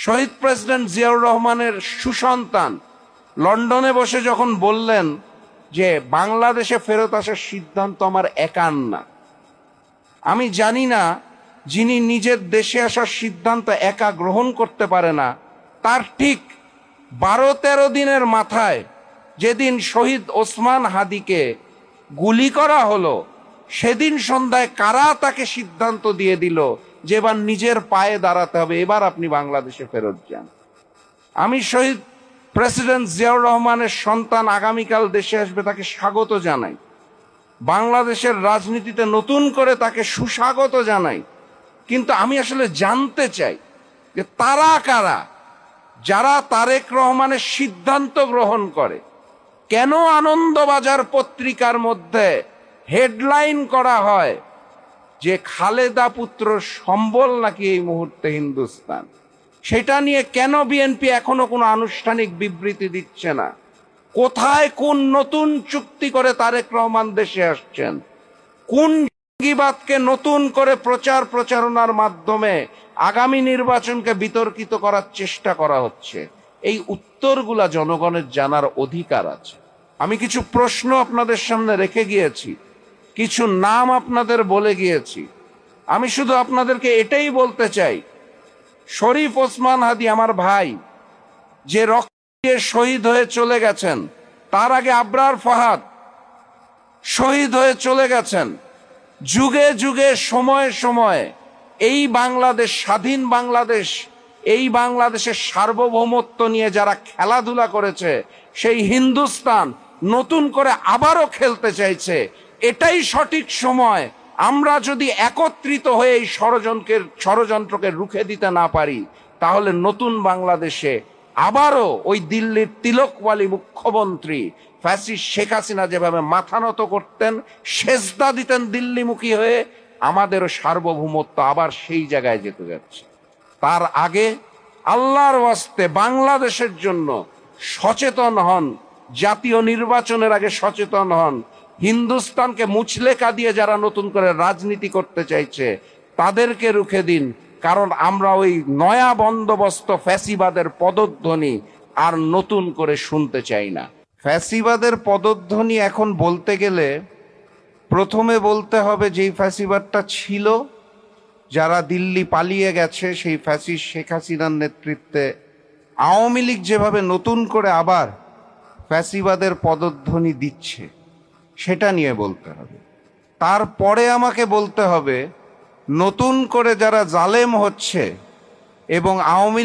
শহীদ president Ziaur রহমানের সুসন্তান লন্ডনে বসে যখন বললেন যে বাংলাদেশে ফেরত আসার সিদ্ধান্ত আমার একার না, আমি জানি না যিনি নিজের দেশে আসার সিদ্ধান্ত একা গ্রহণ করতে পারে না, তার ঠিক 12-13 দিনের মাথায় যেদিন শহীদ ওসমান হাদিকে গুলি করা হলো, সেদিন সন্ধ্যায় কারা তাকে সিদ্ধান্ত দিয়ে দিল যে এবার নিজের পায়ে দাঁড়াতে হবে, এবার আপনি বাংলাদেশে ফেরত যান। আমি শহীদ প্রেসিডেন্ট জিয়াউর রহমানের সন্তান আগামীকাল দেশে আসবে, তাকে স্বাগত জানাই। বাংলাদেশের রাজনীতিতে নতুন করে তাকে সুস্বাগত জানাই। কিন্তু আমি আসলে জানতে চাই যে তারা কারা, যারা তারেক রহমানের সিদ্ধান্ত গ্রহণ করে। কেন আনন্দবাজার পত্রিকার মধ্যে হেডলাইন করা হয় যে খালেদা পুত্র সম্বল নাকি এই মুহূর্তে হিন্দুস্তান? সেটা নিয়ে কেন বিএনপি এখনো কোনো আনুষ্ঠানিক বিবৃতি দিচ্ছে না? কোথায় কোন নতুন চুক্তি করে তারেক রহমান দেশে আসছেন? কোন জঙ্গিবাদকে নতুন করে প্রচারণার মাধ্যমে আগামী নির্বাচনকে বিতর্কিত করার চেষ্টা করা হচ্ছে? এই উত্তরগুলা জনগণের জানার অধিকার আছে। আমি কিছু প্রশ্ন আপনাদের সামনে রেখে গিয়েছি, কিছু নাম আপনাদের বলে গিয়েছি। আমি শুধু আপনাদেরকে এটাই বলতে চাই, শরীফ ওসমান হাদি আমার ভাই, যে রক্ত দিয়ে শহীদ হয়ে চলে গেছেন, তার আগে আবরার ফাহাদ শহীদ হয়ে চলে গেছেন। যুগে যুগে সময়ে সময়ে এই বাংলাদেশ, স্বাধীন বাংলাদেশ, এই বাংলাদেশের সার্বভৌমত্ব নিয়ে যারা খেলাধুলা করেছে, সেই হিন্দুস্তান নতুন করে আবারও খেলতে চাইছে। এটাই সঠিক সময়। আমরা যদি একত্রিত হয়ে এই ষড়যন্ত্রকে রুখে দিতে না পারি, তাহলে নতুন বাংলাদেশে আবারও ওই দিল্লির তিলকওয়ালি মুখ্যমন্ত্রী ফ্যাসিস্ট শেখ হাসিনা যেভাবে মাথা নত করতেন, সেজদা দিতেন দিল্লিমুখী হয়ে, আমাদেরও সার্বভৌমত্ব আবার সেই জায়গায় যেতে যাচ্ছে। তার আগে আল্লাহর ওয়াস্তে বাংলাদেশের জন্য সচেতন হন, জাতীয় নির্বাচনের আগে সচেতন হন। হিন্দুস্তানকে মুচলেকা দিয়ে যারা নতুন করে রাজনীতি করতে চাইছে, তাদেরকে রুখে দিন। কারণ আমরা ওই নয়া বন্দোবস্ত ফ্যাসিবাদের পদধ্বনি আর নতুন করে শুনতে চাই না। ফ্যাসিবাদের পদধ্বনি এখন বলতে গেলে প্রথমে বলতে হবে যেই ফ্যাসিবাদটা ছিল, যারা দিল্লি পালিয়ে গেছে, সেই ফ্যাসিস্ট শেখ হাসিনার নেতৃত্বে আওয়ামী লীগ যেভাবে নতুন করে আবার ফ্যাসিবাদের পদধ্বনি দিচ্ছে, সেটা নিয়ে বলতে হবে। তারপরে আমাকে বলতে হবে নতুন করে যারা জালেম হচ্ছে এবং আওয়ামী